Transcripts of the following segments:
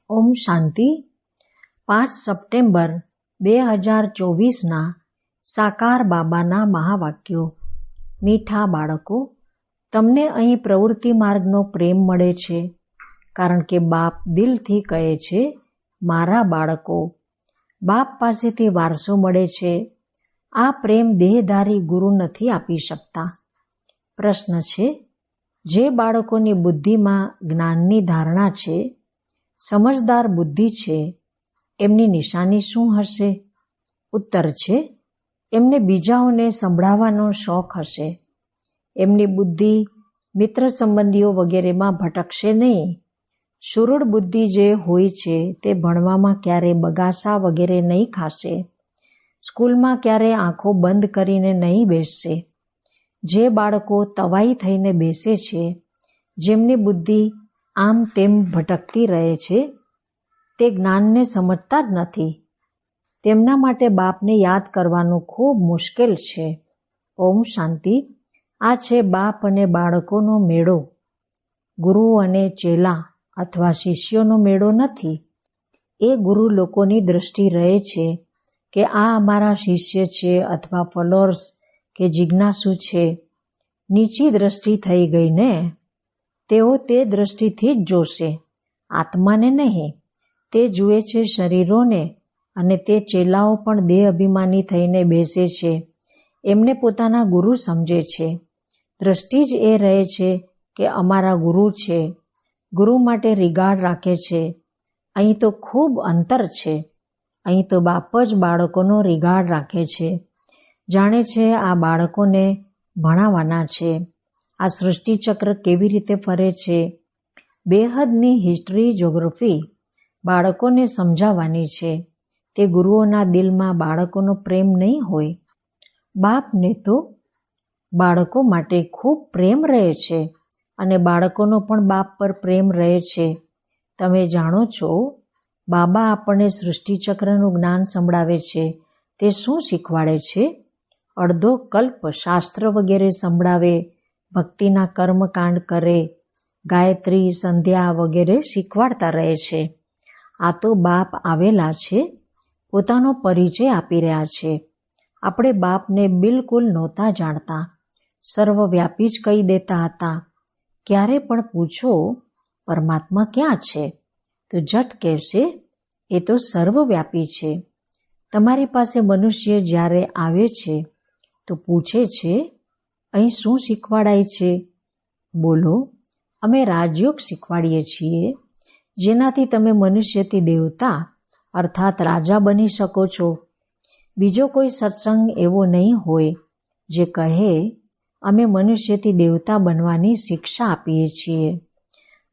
ઓમ શાંતિ. 5 September 2024ના સાકાર બાબાના મહાવાક્યો. મીઠા બાળકો, તમને અહીં પ્રવૃત્તિ માર્ગનો પ્રેમ મળે છે, કારણ કે બાપ દિલથી કહે છે, મારા બાળકો. બાપ પાસેથી વારસો મળે છે. આ પ્રેમ દેહધારી ગુરુ નથી આપી શકતા. પ્રશ્ન છે, જે બાળકોની બુદ્ધિમાં જ્ઞાનની ધારણા છે, સમજદાર બુદ્ધિ છે, એમની નિશાની શું હશે? ઉત્તર છે, એમને બીજાઓને સંભળાવવાનો શોખ હશે. એમની બુદ્ધિ મિત્ર સંબંધીઓ વગેરેમાં ભટકશે નહીં. શુરુડ બુદ્ધિ જે હોય છે તે ભણવામાં ક્યારે બગાસા વગેરે નહીં ખાશે. સ્કૂલમાં ક્યારે આંખો બંધ કરીને નહીં બેસશે. જે બાળકો તવાઈ થઈને બેસે છે, જેમની બુદ્ધિ આમ તેમ ભટકતી રહે છે, તે જ્ઞાનને સમજતા જ નથી. તેમના માટે બાપને યાદ કરવાનું ખૂબ મુશ્કેલ છે. ઓમ શાંતિ. આ છે બાપ અને બાળકોનો મેળો. ગુરુ અને ચેલા અથવા શિષ્યોનો મેળો નથી. એ ગુરુ લોકોની દ્રષ્ટિ રહે છે કે આ અમારા શિષ્ય છે અથવા ફોલોઅર્સ કે જિજ્ઞાસુ છે. નીચી દ્રષ્ટિ થઈ ગઈ ને? તેઓ તે દ્રષ્ટિથી જ જોશે, આત્માને નહીં. તે જુએ છે શરીરોને, અને તે ચેલાઓ પણ દેહ અભિમાની થઈને બેસે છે. એમને પોતાના ગુરુ સમજે છે. દ્રષ્ટિ જ એ રહે છે કે અમારા ગુરુ છે. ગુરુ માટે રિગાર્ડ રાખે છે. અહીં તો ખૂબ અંતર છે. અહીં તો બાપ જ બાળકોનો રિગાર્ડ રાખે છે. જાણે છે આ બાળકોને ભણાવવાના છે. આ સૃષ્ટિચક્ર કેવી રીતે ફરે છે, બેહદની હિસ્ટ્રી જ્યોગ્રાફી બાળકોને સમજાવવાની છે. તે ગુરુઓના દિલમાં બાળકોનો પ્રેમ નહીં હોય. બાપને તો બાળકો માટે ખૂબ પ્રેમ રહે છે, અને બાળકોનો પણ બાપ પર પ્રેમ રહે છે. તમે જાણો છો, બાબા આપણને સૃષ્ટિચક્રનું જ્ઞાન સંભળાવે છે. તે શું શીખવાડે છે? અડધો કલ્પ શાસ્ત્ર વગેરે સંભળાવે, ભક્તિના કર્મકાંડ કરે, ગાયત્રી સંધ્યા વગેરે શીખવાડતા રહે છે. આ તો બાપ આવેલા છે, પોતાનો પરિચય આપી રહ્યા છે. આપણે બાપને બિલકુલ નહોતા જાણતા. સર્વવ્યાપી જ કહી દેતા હતા. ક્યારે પણ પૂછો, પરમાત્મા ક્યાં છે? તો જટ કહેશે, એ તો સર્વવ્યાપી છે. તમારી પાસે મનુષ્ય જ્યારે આવે છે તો પૂછે છે, અહીં શું શીખવાડાય છે? બોલો, અમે રાજયોગ શીખવાડીએ છીએ, જેનાથી તમે મનુષ્યથી દેવતા અર્થાત રાજા બની શકો છો. બીજો કોઈ સત્સંગ એવો નહીં હોય જે કહે, અમે મનુષ્યથી દેવતા બનવાની શિક્ષા આપીએ છીએ.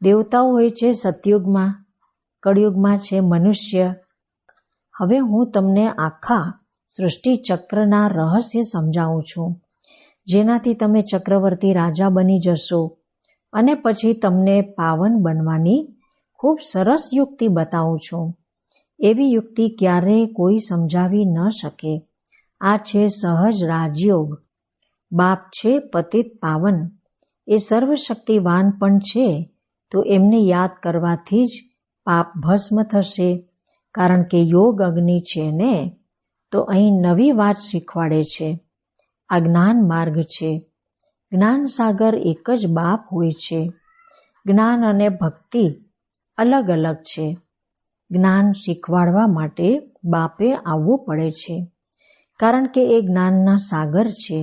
દેવતાઓ હોય છે સતયુગમાં, કળિયુગમાં છે મનુષ્ય. હવે હું તમને આખા સૃષ્ટિચક્રના રહસ્ય સમજાવું છું, જેનાથી તમે ચક્રવર્તી રાજા બની જશો. અને પછી તમને પાવન બનવાની ખૂબ સરસ યુક્તિ બતાવું છું. એવી યુક્તિ ક્યારેય કોઈ સમજાવી ન શકે. આ છે સહજ રાજયોગ. બાપ છે પતિત પાવન. એ સર્વશક્તિવાન પણ છે, તો એમને યાદ કરવાથી જ પાપ ભસ્મ થશે. કારણ કે યોગ અગ્નિ છે ને, તો અહીં નવી વાત શીખવાડે છે. આ જ્ઞાન માર્ગ છે. જ્ઞાન સાગર એક જ બાપ હોય છે. જ્ઞાન અને ભક્તિ અલગ અલગ છે. જ્ઞાન શીખવાડવા માટે બાપે આવવું પડે છે, કારણ કે એ જ્ઞાનના સાગર છે.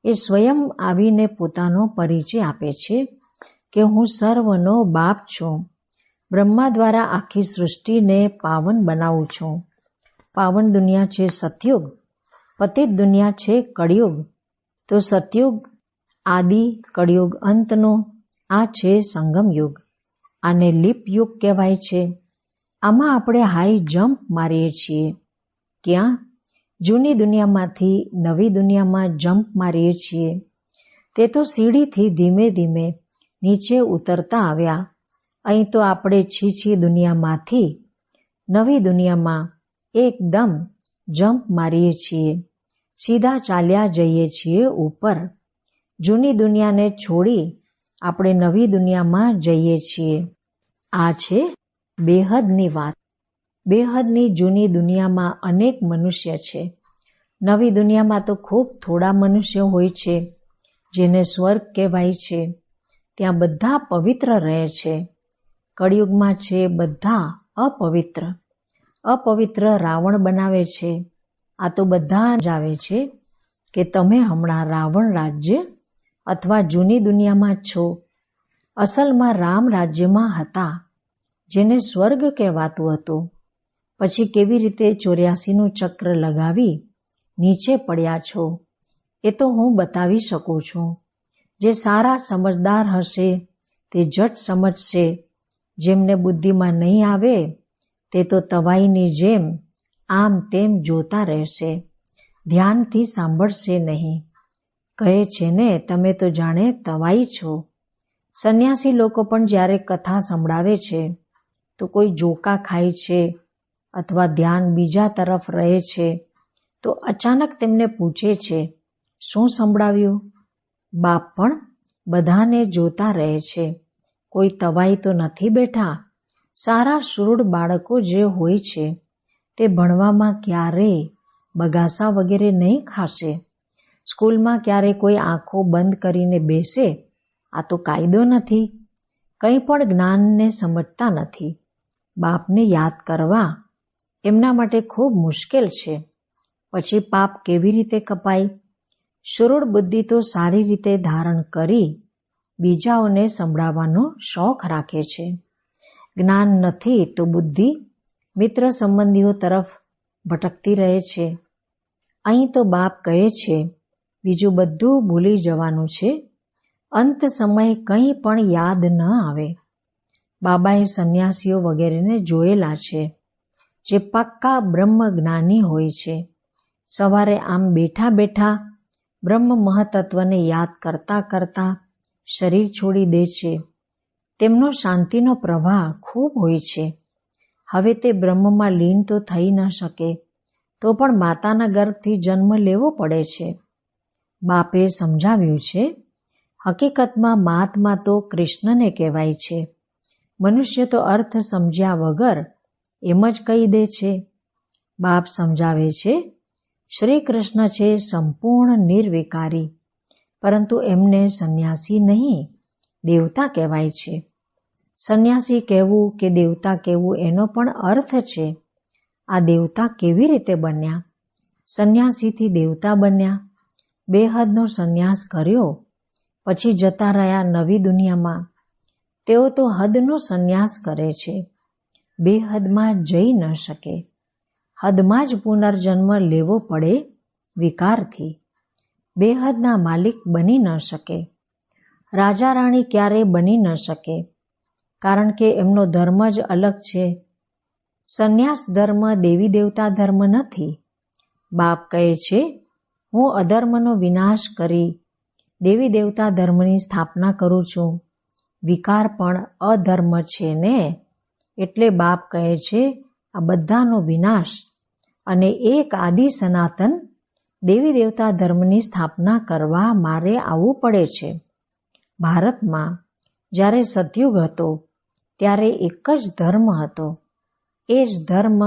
એ સ્વયં આવીને પોતાનો પરિચય આપે છે કે હું સર્વનો બાપ છું. બ્રહ્મા દ્વારા આખી સૃષ્ટિને પાવન બનાવું છું. પાવન દુનિયા છે સતયુગ, પતિત દુનિયા છે કળિયુગ. તો સતયુગ આદિ, કળિયુગ અંતનો, આ છે સંગમ યુગ. આને લીપ યુગ કહેવાય છે. આમાં આપણે હાઈ જમ્પ મારીએ છીએ. ક્યાં? જૂની દુનિયામાંથી નવી દુનિયામાં જમ્પ મારીએ છીએ. તે તો સીડીથી ધીમે ધીમે નીચે ઉતરતા આવ્યા. અહીં તો આપણે છીછી દુનિયામાંથી નવી દુનિયામાં એકદમ જમ્પ મારીએ છીએ. સીધા ચાલ્યા જઈએ છીએ ઉપર. જૂની દુનિયાને છોડી આપણે નવી દુનિયામાં જઈએ છીએ. આ છે બેહદની વાત. બેહદની જૂની દુનિયામાં અનેક મનુષ્ય છે. નવી દુનિયામાં તો ખૂબ થોડા મનુષ્યો હોય છે, જેને સ્વર્ગ કહેવાય છે. ત્યાં બધા પવિત્ર રહે છે. કળિયુગમાં છે બધા અપવિત્ર. અપવિત્ર રાવણ બનાવે છે. આ તો બધા જ આવે છે કે તમે હમણાં રાવણ રાજ્ય અથવા જૂની દુનિયામાં છો. અસલમાં રામ રાજ્યમાં હતા, જેને સ્વર્ગ કહેવાતું હતું. પછી કેવી રીતે 84નું ચક્ર લગાવી નીચે પડ્યા છો, એ તો હું બતાવી શકું છું. જે સારા સમજદાર હશે તે ઝટ સમજશે. જેમને બુદ્ધિમાં નહીં આવે તે તો તવાઈની જેમ આમ તેમ જોતા રહેશે, ધ્યાનથી સાંભળશે નહીં. કહે છે ને, તમે તો જાણે તવાઈ છો. સંન્યાસી લોકો પણ જ્યારે કથા સંભળાવે છે તો કોઈ જોકા ખાય છે અથવા ધ્યાન બીજા તરફ રહે છે તો અચાનક તેમને પૂછે છે, શું સંભળાવ્યું? બાપ પણ બધાને જોતા રહે છે. કોઈ તવાઈ તો નથી બેઠા. સારા શૂળ બાળકો જે હોય છે તે ભણવામાં ક્યારેય બગાસા વગેરે નહીં ખાશે. સ્કૂલમાં ક્યારે કોઈ આંખો બંધ કરીને બેસે, આ તો કાયદો નથી. કંઈ પણ જ્ઞાનને સમજતા નથી. બાપને યાદ કરવા એમના માટે ખૂબ મુશ્કેલ છે. પછી પાપ કેવી રીતે કપાય? શુરુડ બુદ્ધિ તો સારી રીતે ધારણ કરી બીજાઓને સંભળાવવાનો શોખ રાખે છે. જ્ઞાન નથી તો બુદ્ધિ મિત્ર સંબંધીઓ તરફ ભટકતી રહે છે. અહીં તો બાપ કહે છે, બીજું બધું ભૂલી જવાનું છે. અંત સમયે કંઈ પણ યાદ ન આવે. બાબાએ સંન્યાસીઓ વગેરેને જોયેલા છે, જે પાક્કા બ્રહ્મ જ્ઞાની હોય છે. સવારે આમ બેઠા બેઠા બ્રહ્મ મહતત્વને યાદ કરતા કરતા શરીર છોડી દે છે. તેમનો શાંતિનો પ્રવાહ ખૂબ હોય છે. હવે તે બ્રહ્મમાં લીન તો થઈ ન શકે, તો પણ માતાના ગર્ભથી જન્મ લેવો પડે છે. બાપે સમજાવ્યું છે, હકીકતમાં મહાત્મા તો કૃષ્ણને કહેવાય છે. મનુષ્ય તો અર્થ સમજ્યા વગર એમ જ કહી દે છે. બાપ સમજાવે છે, શ્રી કૃષ્ણ છે સંપૂર્ણ નિર્વિકારી, પરંતુ એમને સંન્યાસી નહીં, દેવતા કહેવાય છે. સંન્યાસી કહેવું કે દેવતા કહેવું એનો પણ અર્થ છે. આ દેવતા કેવી રીતે બન્યા? સંન્યાસીથી દેવતા બન્યા. બેહદનો સંન્યાસ કર્યો, પછી જતા રહ્યા નવી દુનિયામાં. તેઓ તો હદનો સંન્યાસ કરે છે. બેહદમાં જઈ ન શકે. હદમાં જ પુનર્જન્મ લેવો પડે વિકારથી. બેહદના માલિક બની ન શકે. રાજા રાણી ક્યારેય બની ન શકે, કારણ કે એમનો ધર્મ જ અલગ છે. સંન્યાસ ધર્મ દેવી દેવતા ધર્મ નથી. બાપ કહે છે, હું અધર્મનો વિનાશ કરી દેવી દેવતા ધર્મની સ્થાપના કરું છું. વિકાર પણ અધર્મ છે ને, એટલે બાપ કહે છે આ બધાનો વિનાશ અને એક આદિ સનાતન દેવી દેવતા ધર્મની સ્થાપના કરવા મારે આવવું પડે છે. ભારતમાં જ્યારે સતયુગ હતો ત્યારે એક જ ધર્મ હતો. એ જ ધર્મ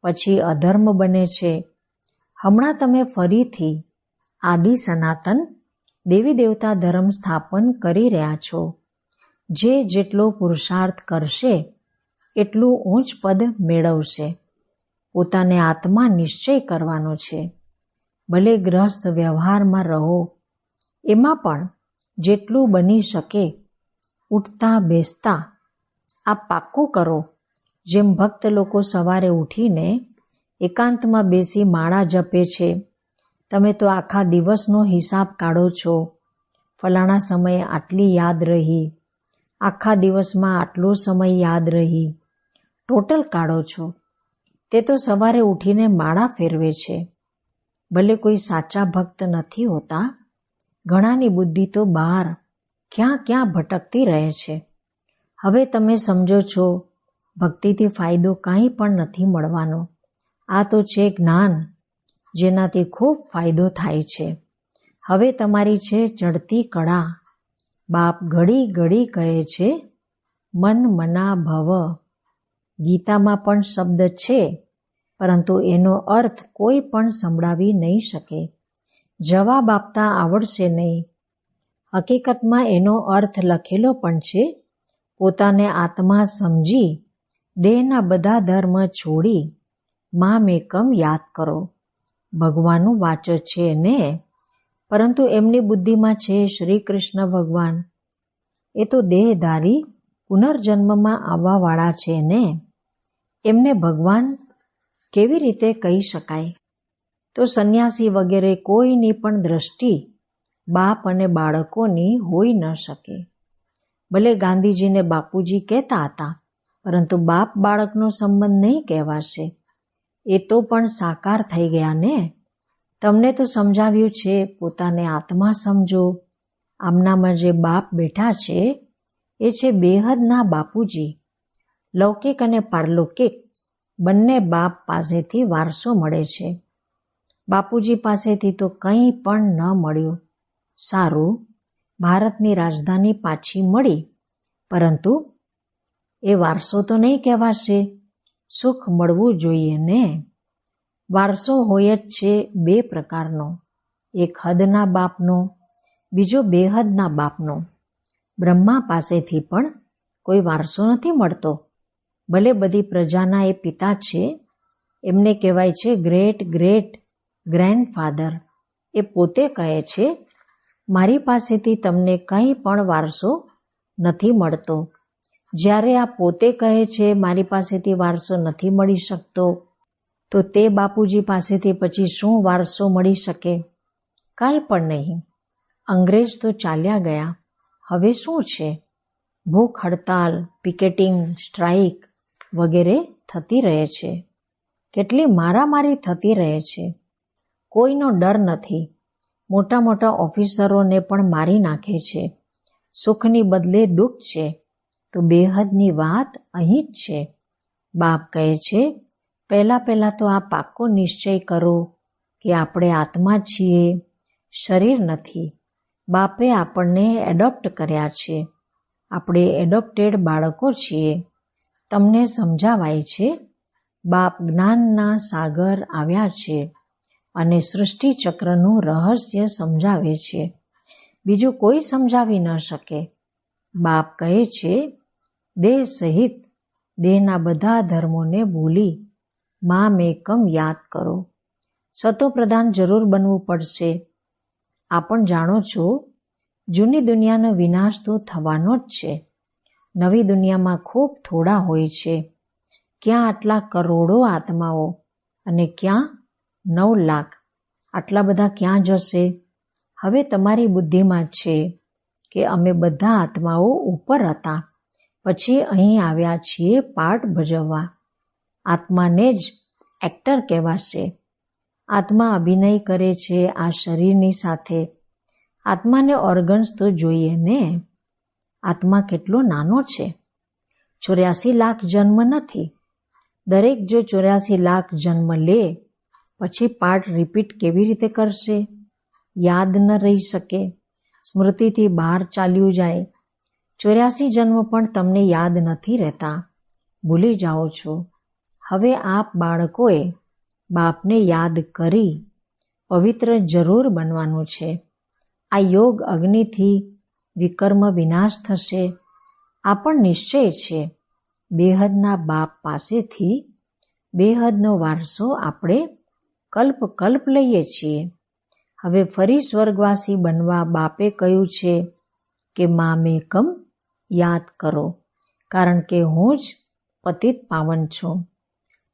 પછી અધર્મ બને છે. હમણાં તમે ફરીથી આદિ સનાતન દેવી દેવતા ધર્મ સ્થાપન કરી રહ્યા છો. જે જેટલો પુરુષાર્થ કરશે એટલું ઊંચ પદ મેળવશે. પોતાને આત્મા નિશ્ચય કરવાનો છે. ભલે ગ્રહસ્થ વ્યવહારમાં રહો, એમાં પણ જેટલું બની શકે ઉઠતા બેસતા આ પાક્કું કરો. જેમ ભક્ત લોકો સવારે ઉઠીને એકાંતમાં બેસી માળા જપે છે. તમે તો આખા દિવસનો હિસાબ કાઢો છો. ફલાણા સમયે આટલી યાદ રહી, આખા દિવસમાં આટલો સમય યાદ રહી, ટોટલ કાઢો છો. તે તો સવારે ઉઠીને માળા ફેરવે છે. ભલે કોઈ સાચા ભક્ત નથી હોતા. ઘણાની બુદ્ધિ તો બહાર ક્યાં ક્યાં ભટકતી રહે છે. હવે તમે સમજો છો ભક્તિથી ફાયદો કાંઈ પણ નથી મળવાનો. આ તો છે જ્ઞાન, જેનાથી ખૂબ ફાયદો થાય છે. હવે તમારી છે ચડતી કળા. બાપ ઘડી ઘડી કહે છે, મન મના ભવ. ગીતામાં પણ શબ્દ છે, પરંતુ એનો અર્થ કોઈ પણ સંભળાવી નહીં શકે. જવાબ આપતા આવડશે નહીં. હકીકતમાં એનો અર્થ લખેલો પણ છે. પોતાને આત્મા સમજી દેહના બધા ધર્મ છોડી મામ એકમ યાદ કરો. ભગવાનનું વાચક છે ને, પરંતુ એમની બુદ્ધિમાં છે શ્રી કૃષ્ણ ભગવાન. એ તો દેહધારી પુનર્જન્મમાં આવવાવાળા છે ને, એમને ભગવાન કેવી રીતે કહી શકાય? તો સંન્યાસી વગેરે કોઈની પણ દ્રષ્ટિ બાપ અને બાળકોની હોઈ ન શકે. ભલે ગાંધીજીને બાપુજી કહેતા હતા, પરંતુ બાપ બાળકનો સંબંધ નહીં કહેવાશે. એ તો પણ સાકાર થઈ ગયા ને. તમને તો સમજાવ્યું છે પોતાને આત્મા સમજો. આમનામાં જે બાપ બેઠા છે એ છે બેહદના બાપુજી. લૌકિક અને પારલૌકિક બંને બાપ પાસેથી વારસો મળે છે. બાપુજી પાસેથી તો કંઈ પણ ન મળ્યું. સારું, ભારતની રાજધાની પાછી મળી, પરંતુ એ વારસો તો નહીં કહેવાશે. સુખ મળવું જોઈએ ને. વારસો હોય જ છે બે પ્રકારનો, એક હદના બાપનો, બીજો બેહદના બાપનો. બ્રહ્મા પાસેથી પણ કોઈ વારસો નથી મળતો. ભલે બધી પ્રજાના એ પિતા છે, એમને કહેવાય છે ગ્રેટ ગ્રેટ ગ્રેન્ડફાધર. એ પોતે કહે છે, મારી પાસેથી તમને કંઈ પણ વારસો નથી મળતો. જ્યારે આ પોતે કહે છે મારી પાસેથી વારસો નથી મળી શકતો, તો તે બાપુજી પાસેથી પછી શું વારસો મળી શકે? કાંઈ પણ નહીં. અંગ્રેજ તો ચાલ્યા ગયા. હવે શું છે? ભૂખ હડતાલ, પિકેટિંગ, સ્ટ્રાઇક વગેરે થતી રહે છે. કેટલી મારામારી થતી રહે છે. કોઈનો ડર નથી. મોટા મોટા ઓફિસરોને પણ મારી નાખે છે. સુખની બદલે દુઃખ છે. તો બેહદની વાત અહીં જ છે. બાપ કહે છે, પહેલા તો આ પાક્કો નિશ્ચય કરો કે આપણે આત્મા છીએ, શરીર નથી. બાપે આપણને એડોપ્ટ કર્યા છે. આપણે એડોપ્ટેડ બાળકો છીએ. તમને સમજાવાય છે, બાપ જ્ઞાનના સાગર આવ્યા છે અને સૃષ્ટિ ચક્રનું રહસ્ય સમજાવે છે. બીજું કોઈ સમજાવી ન શકે. બાપ કહે છે, દેહ સહિત દેહના બધા ધર્મોને ભૂલી મામ એકમ યાદ કરો. સતોપ્રધાન જરૂર બનવું પડશે. આ પણ જાણો છો, જૂની દુનિયાનો વિનાશ તો થવાનો જ છે. નવી દુનિયામાં ખૂબ થોડા હોય છે. ક્યાં આટલા કરોડો આત્માઓ અને ક્યાં 9 લાખ. આટલા બધા ક્યાં જશે? હવે તમારી બુદ્ધિમાં છે કે અમે બધા આત્માઓ ઉપર હતા, પછી અહીં આવ્યા છીએ પાઠ ભજવવા. આત્માને જ એક્ટર કહેવાશે. આત્મા અભિનય કરે છે આ શરીરની સાથે. આત્માને ઓર્ગન્સ તો જોઈએ ને. આત્મા કેટલો નાનો છે. 84 લાખ જન્મ નથી. દરેક જો 84 લાખ જન્મ લે, પછી પાઠ રિપીટ કેવી રીતે કરશે? યાદ ન રહી શકે. સ્મૃતિથી બહાર ચાલ્યું જાય. 84 જન્મ પણ તમને યાદ નથી રહેતા. ભૂલી જાઓ છો. હવે આપ બાળકોએ બાપને યાદ કરી પવિત્ર જરૂર બનવાનું છે. આ યોગ અગ્નિથી વિકર્મ વિનાશ થશે. આ પણ નિશ્ચય છે. બેહદના બાપ પાસેથી બેહદનો વારસો આપણે કલ્પ કલ્પ લઈએ છીએ. હવે ફરી સ્વર્ગવાસી બનવા બાપે કહ્યું છે કે મામ એકમ યાદ કરો, કારણ કે હું જ પતિત પાવન છું.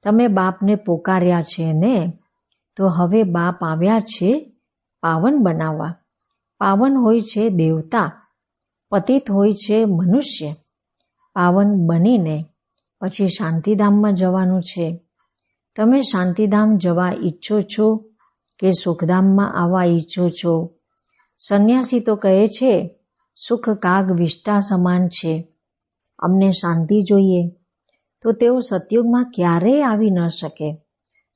તમે બાપને પોકાર્યા છે ને, તો હવે બાપ આવ્યા છે પાવન બનાવવા. પાવન હોય છે દેવતા, પતિત હોય છે મનુષ્ય. પાવન બનીને પછી શાંતિધામમાં જવાનું છે. તમે શાંતિધામ જવા ઈચ્છો છો કે સુખધામમાં આવવા ઈચ્છો છો? સંન્યાસી તો કહે છે સુખ કાગ વિષ્ટા સમાન છે, અમને શાંતિ જોઈએ. તો તેઓ સતયુગમાં ક્યારેય આવી ન શકે.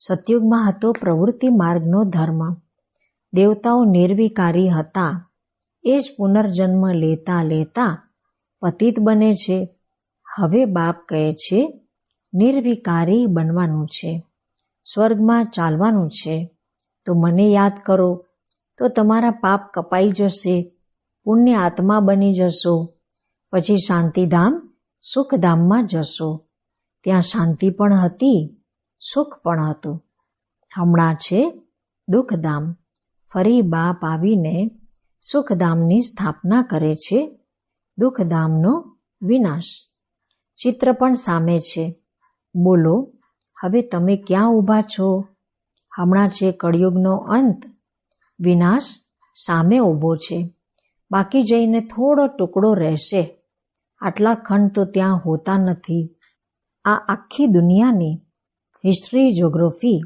સતયુગમાં હતો પ્રવૃત્તિ માર્ગનો ધર્મ. દેવતાઓ નિર્વિકારી હતા. એ જ પુનર્જન્મ લેતા લેતા પતિત બને છે. હવે બાપ કહે છે નિર્વિકારી બનવાનું છે, સ્વર્ગમાં ચાલવાનું છે. તો મને યાદ કરો તો તમારા પાપ કપાઈ જશે, પુણ્ય આત્મા બની જશો. પછી શાંતિધામ સુખધામમાં જશો. ત્યાં શાંતિ પણ હતી, સુખ પણ હતું. હમણાં છે દુઃખધામ. ફરી બાપ આવીને સુખધામની સ્થાપના કરે છે, દુઃખધામનો વિનાશ. ચિત્ર પણ સામે છે. બોલો હવે તમે ક્યાં ઊભા છો? હમણાં છે કળિયુગનો અંત, વિનાશ સામે ઊભો છે. બાકી જઈને થોડો ટુકડો રહેશે. આટલા ખંડ તો ત્યાં હોતા નથી. આ આખી દુનિયાની હિસ્ટ્રી જ્યોગ્રાફી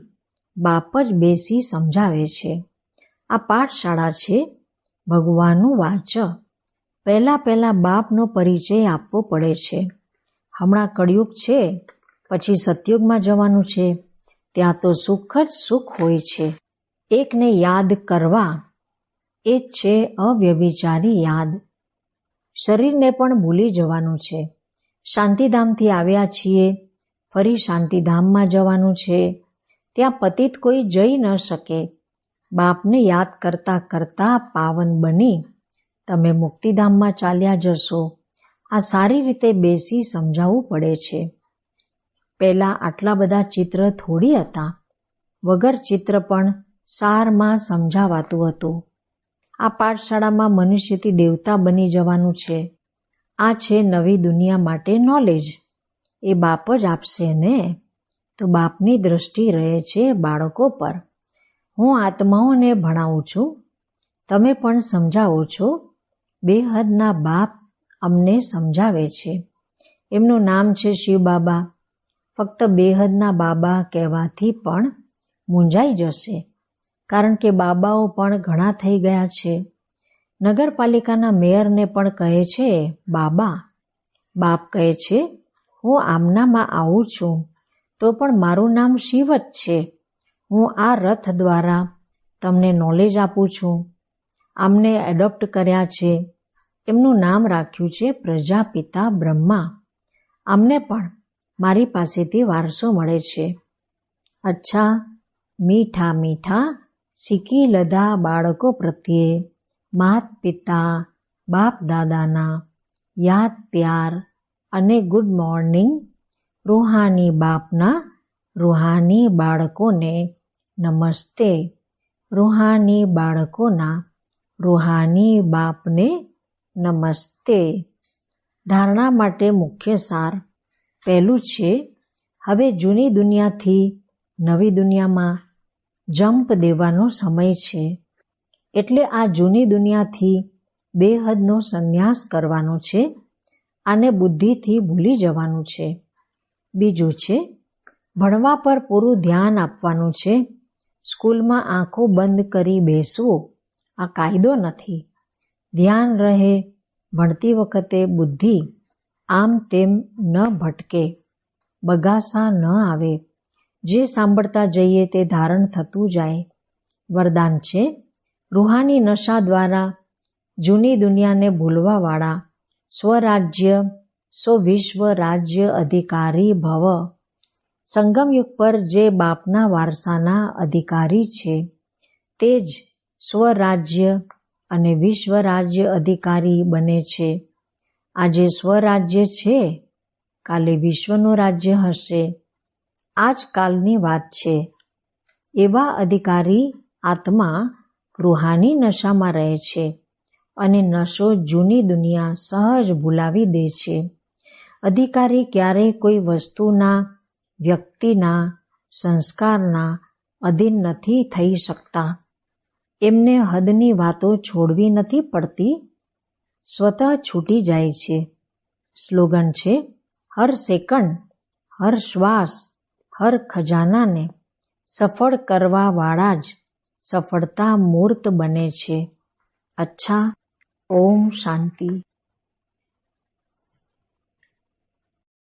બાપ જ બેસી સમજાવે છે. આ પાઠશાળા છે, ભગવાનનું વાંચ. પહેલા બાપનો પરિચય આપવો પડે છે. હમણાં કળિયુગ છે, પછી સતયુગમાં જવાનું છે. ત્યાં તો સુખ જ સુખ હોય છે. એકને યાદ કરવા એ જ છે અવ્યભિચારી યાદ. શરીરને પણ ભૂલી જવાનું છે. શાંતિધામથી આવ્યા છીએ, ફરી શાંતિધામમાં જવાનું છે. ત્યાં પતિત કોઈ જઈ ન શકે. બાપને યાદ કરતા કરતા પાવન બની તમે મુક્તિધામમાં ચાલ્યા જશો. આ સારી રીતે બેસી સમજાવવું પડે છે. પહેલા આટલા બધા ચિત્ર થોડી હતા. વગર ચિત્ર પણ સારમાં સમજાવાતું હતું. આ પાઠશાળામાં મનુષ્યથી દેવતા બની જવાનું છે. આ છે નવી દુનિયા માટે નોલેજ. એ બાપ જ આપશે ને. તો બાપની દ્રષ્ટિ રહે છે બાળકો પર. હું આત્માઓને ભણાવું છું, તમે પણ સમજાવો છો. બેહદના બાપ અમને સમજાવે છે. એમનું નામ છે શિવ બાબા. ફક્ત બેહદના બાબા કહેવાથી પણ મૂંઝાઈ જશે, કારણ કે બાબાઓ પણ ઘણા થઈ ગયા છે. નગરપાલિકાના મેયરને પણ કહે છે બાબા. બાપ કહે છે હું આમનામાં આવું છું તો પણ મારું નામ શિવ જ છે. હું આ રથ દ્વારા તમને નોલેજ આપું છું. આમને એડોપ્ટ કર્યા છે. એમનું નામ રાખ્યું છે પ્રજાપિતા બ્રહ્મા. આમને પણ મારી પાસેથી વારસો મળે છે. અચ્છા, મીઠા મીઠા શીખી લધા બાળકો પ્રત્યે માત પિતા બાપ દાદાના યાદ પ્યાર અને ગુડ મોર્નિંગ. રૂહાની બાપના રૂહાની બાળકોને નમસ્તે. રૂહાની બાળકોના રૂહાની બાપને નમસ્તે. ધારણા માટે મુખ્ય સાર પહેલું છે, હવે જૂની દુનિયાથી નવી દુનિયામાં જમ્પ દેવાનો સમય છે. એટલે આ જૂની દુનિયાથી બેહદનો સંન્યાસ કરવાનો છે. આને બુદ્ધિથી ભૂલી જવાનું છે. બીજું છે, ભણવા પર પૂરું ધ્યાન આપવાનું છે. સ્કૂલમાં આંખો બંધ કરી બેસવું આ કાયદો નથી. ધ્યાન રહે. ભણતી વખતે બુદ્ધિ આમ તેમ ન ભટકે, બગાસા ન આવે. જે સાંભળતા જઈએ તે ધારણ થતું જાય. વરદાન છે, રૂહાની નશા દ્વારા જૂની દુનિયાને ભૂલવાવાળા સ્વરાજ્ય વિશ્વ રાજ્ય અધિકારી ભવ. સંગમયુગ પર જે બાપના વારસાના અધિકારી છે તે જ સ્વરાજ્ય અને વિશ્વ રાજ્ય અધિકારી બને છે. આજે સ્વરાજ્ય છે, કાલે વિશ્વનું રાજ્ય હશે. આજ કાલની વાત છે. એવા અધિકારી આત્મા રૂહાની નશામાં રહે છે અને નશો જૂની દુનિયા સહજ ભૂલાવી દે છે. અધિકારી ક્યારેય કોઈ વસ્તુના, વ્યક્તિના, સંસ્કારના અધીન નથી થઈ શકતા. એમને હદની વાતો છોડવી નથી પડતી, સ્વતઃ છૂટી જાય છે. સ્લોગન છે, હર સેકન્ડ, હર શ્વાસ, હર ખજાનાને સફળ કરવા વાળા જ સફળતા મૂર્ત બને છે. અચ્છા, ઓમ શાંતિ.